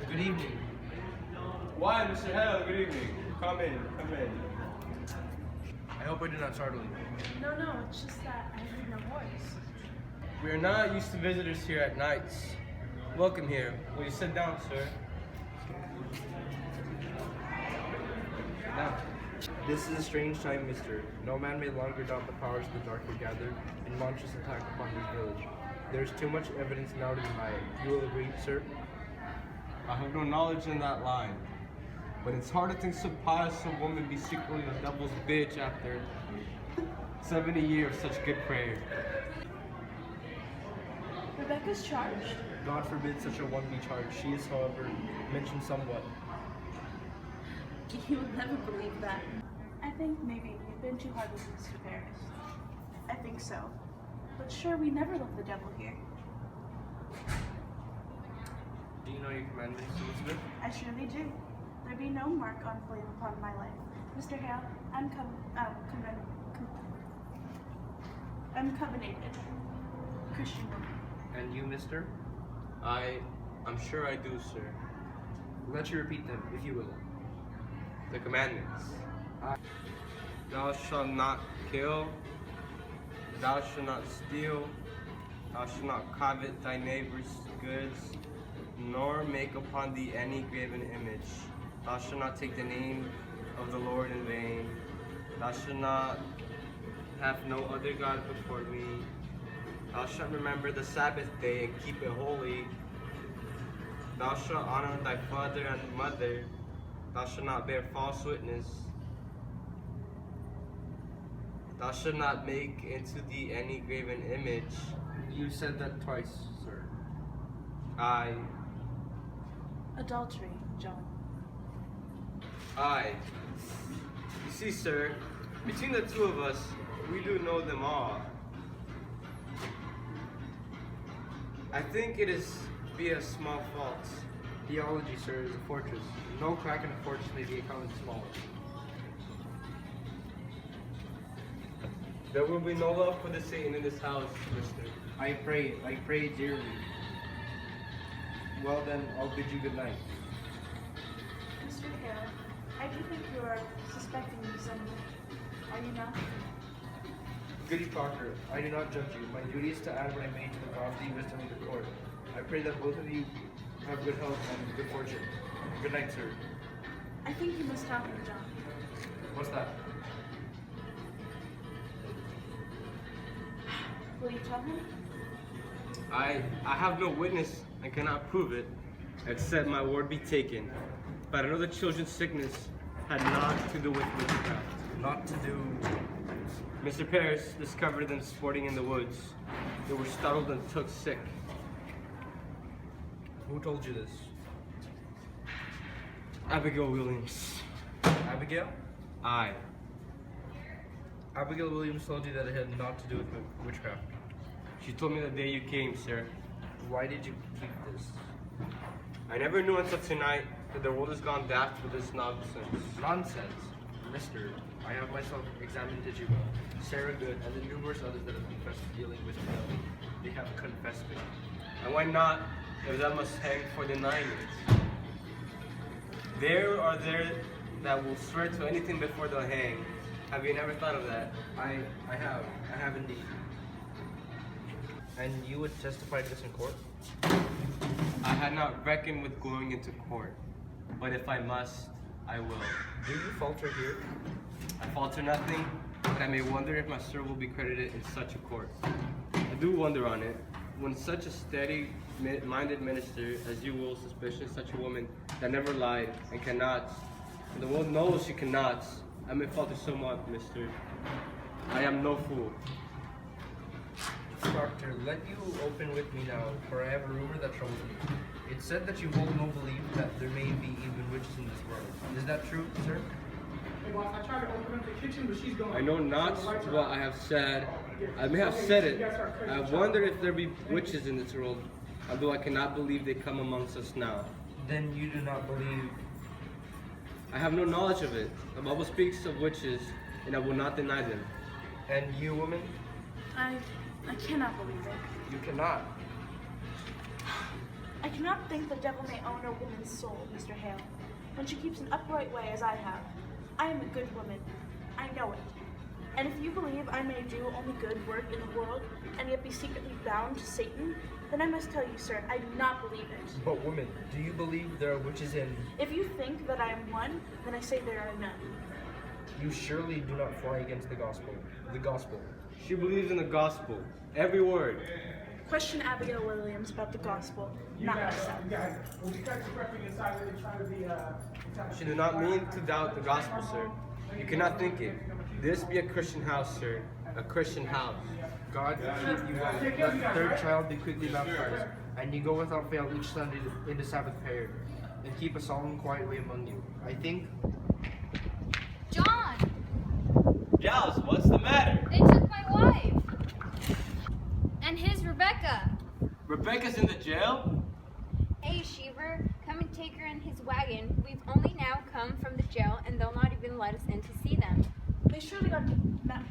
Good evening. Why, Mr. Hale? Good evening. Come in, come in. I hope I did not startle you. No, it's just that I heard no voice. We are not used to visitors here at nights. Welcome here. Will you sit down, sir? Now, this is a strange time, mister. No man may longer doubt the powers of the dark are gathered in monstrous attack upon this village. There is too much evidence now to deny it. You will agree, sir? I have no knowledge in that line. But it's hard to think so pious a woman be secretly a devil's bitch after 70 years of such good prayer. Rebecca's charged? God forbid such a one be charged. She is, however, mentioned somewhat. You would never believe that. I think maybe we've been too hard with Mr. Ferris. I think so. But sure, we never left the devil here. Do you know your commandments, Elizabeth? I surely do. There be no mark on blame upon my life. Mr. Hale, I'm covenanted. Christian woman. And you, mister? I'm sure I do, sir. Let you repeat them, if you will. The commandments. Thou shalt not kill. Thou shalt not steal. Thou shalt not covet thy neighbor's goods, nor make upon thee any graven image. Thou shalt not take the name of the Lord in vain. Thou shalt not have no other God before me. Thou shalt remember the Sabbath day and keep it holy. Thou shalt honor thy father and mother. Thou shalt not bear false witness. Thou shalt not make into thee any graven image. You said that twice, sir. I. Adultery, John. You see, sir, between the two of us, we do know them all. I think it is be a small fault. Theology, sir, is a fortress. No crack in a fortress may be accounted small. There will be no love for the Satan in this house, mister. I pray dearly. Well then, I'll bid you good night. Mr. Hale, I do think you are suspecting me somewhat. Are you not? Goody Proctor, I do not judge you. My duty is to add what I may to the godly wisdom of the court. I pray that both of you have good health and good fortune. Good night, sir. I think you must tell him, John. What's that? Will you tell him? I have no witness and cannot prove it, except my word be taken. But I know the children's sickness had naught to do with witchcraft. Not to do. Mr. Paris discovered them sporting in the woods. They were startled and took sick. Who told you this? Abigail Williams. Abigail? I. Abigail Williams told you that it had naught to do with witchcraft. She told me the day you came, sir. Why did you keep this? I never knew until tonight that the world has gone daft with this nonsense. Nonsense. Mister, I have myself examined Digimon, Sarah Good, and the numerous others that have confessed dealing with me. They have confessed it. And why not, if that must hang for denying it? There are there that will swear to anything before they'll hang. Have you never thought of that? I have indeed. And you would testify to this in court? I had not reckoned with going into court, but if I must, I will. Do you falter here? I falter nothing, but I may wonder if my serve will be credited in such a court. I do wonder on it. When such a steady-minded minister as you will suspicion such a woman that never lied and cannot, and the world knows she cannot, I may falter somewhat, mister. I am no fool. Doctor, let you open with me now, for I have a rumor that troubles me. It's said that you hold no belief that there may be even witches in this world. Is that true, sir? Hey, boss, I tried to open up the kitchen, but she's gone. I know not what I have said. I may have said it. I wonder if there be witches in this world, although I cannot believe they come amongst us now. Then you do not believe. I have no knowledge of it. The Bible speaks of witches, and I will not deny them. And you, woman? I cannot believe it. You cannot. I cannot think the devil may own a woman's soul, Mr. Hale, when she keeps an upright way as I have. I am a good woman. I know it. And if you believe I may do only good work in the world, and yet be secretly bound to Satan, then I must tell you, sir, I do not believe it. But woman, do you believe there are witches in... If you think that I am one, then I say there are none. You surely do not fly against the gospel. The gospel. She believes in the gospel, every word. Question Abigail Williams about the gospel, not myself. Well, we got you prepping inside really trying to be, She do not mean to doubt the gospel, sir. You cannot think it. This be a Christian house, sir. A Christian house. God keep you well. Let the third child be quickly baptized, and you go without fail each Sunday in the Sabbath prayer, and keep a solemn, quiet way among you. I think... John! Giles, what's the matter? They took my wife! And his Rebecca! Rebecca's in the jail? Hey, Sheaver, come and take her in his wagon. We've only now come from the jail, and they'll not even let us in to see them. They surely got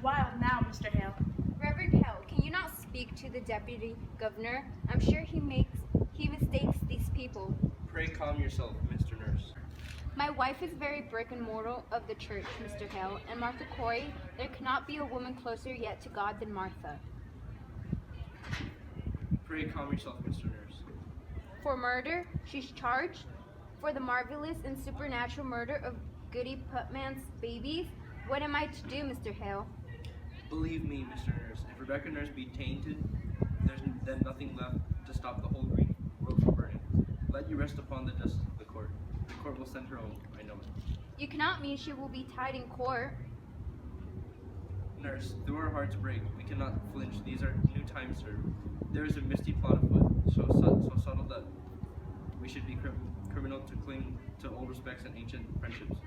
wild now, Mr. Hale. Reverend Hale, can you not speak to the deputy governor? I'm sure he mistakes these people. Pray calm yourself, Mr. Nurse. My wife is very brick and mortar of the church, Mr. Hale, and Martha Corey. There cannot be a woman closer yet to God than Martha. Pray calm yourself, Mr. Nurse. For murder, she's charged. For the marvelous and supernatural murder of Goody Putman's babies. What am I to do, Mr. Hale? Believe me, Mr. Nurse, if Rebecca Nurse be tainted, there's then nothing left to stop the whole green world from burning. Let you rest upon the justice of the court. The court will send her home, I know it. You cannot mean she will be tied in court. Nurse, though our hearts break, we cannot flinch. These are new times, sir. There is a misty plot afoot, so subtle that we should be criminal to cling to old respects and ancient friendships.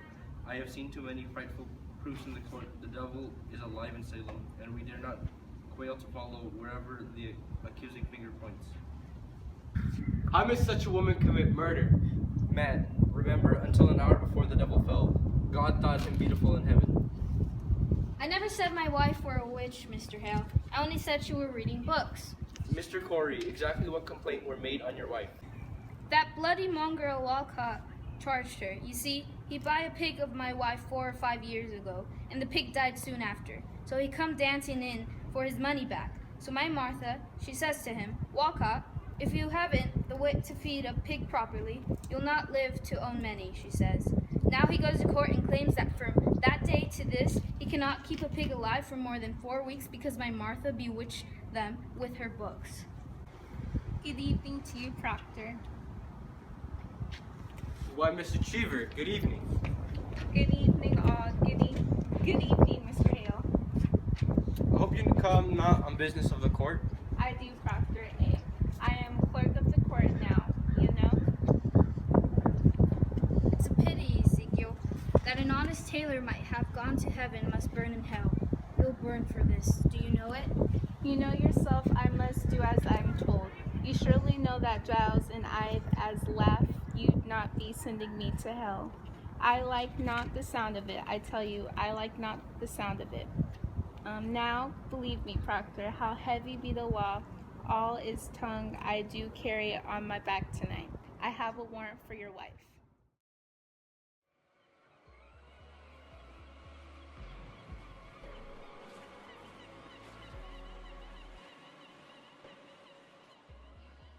I have seen too many frightful proofs in the court. The devil is alive in Salem, and we dare not quail to follow wherever the accusing finger points. How may such a woman commit murder? Man, remember, until an hour before the devil fell, God thought him beautiful in heaven. I never said my wife were a witch, Mr. Hale. I only said she were reading books. Mr. Corey, exactly what complaint were made on your wife? That bloody mongrel Walcott charged her. You see, he buy a pig of my wife 4 or 5 years ago, and the pig died soon after. So he come dancing in for his money back. So my Martha, she says to him, Walcott, if you haven't the wit to feed a pig properly, you'll not live to own many, she says. Now he goes to court and claims that from that day to this, he cannot keep a pig alive for more than 4 weeks because my Martha bewitched them with her books. Good evening to you, Proctor. Why, Mr. Cheever, good evening. Good evening, all. Good evening, Mr. Hale. I hope you come not on business of the court. I do, Proctor. I am clerk of the court now, you know? It's a pity, Ezekiel, that an honest tailor might have gone to heaven must burn in hell. You'll burn for this. Do you know it? You know yourself, I must do as I'm told. You surely know that Giles and I, as laugh, you'd not be sending me to hell. I like not the sound of it. I tell you, I like not the sound of it. Now, believe me, Proctor, how heavy be the law, all is tongue, I do carry it on my back tonight. I have a warrant for your wife.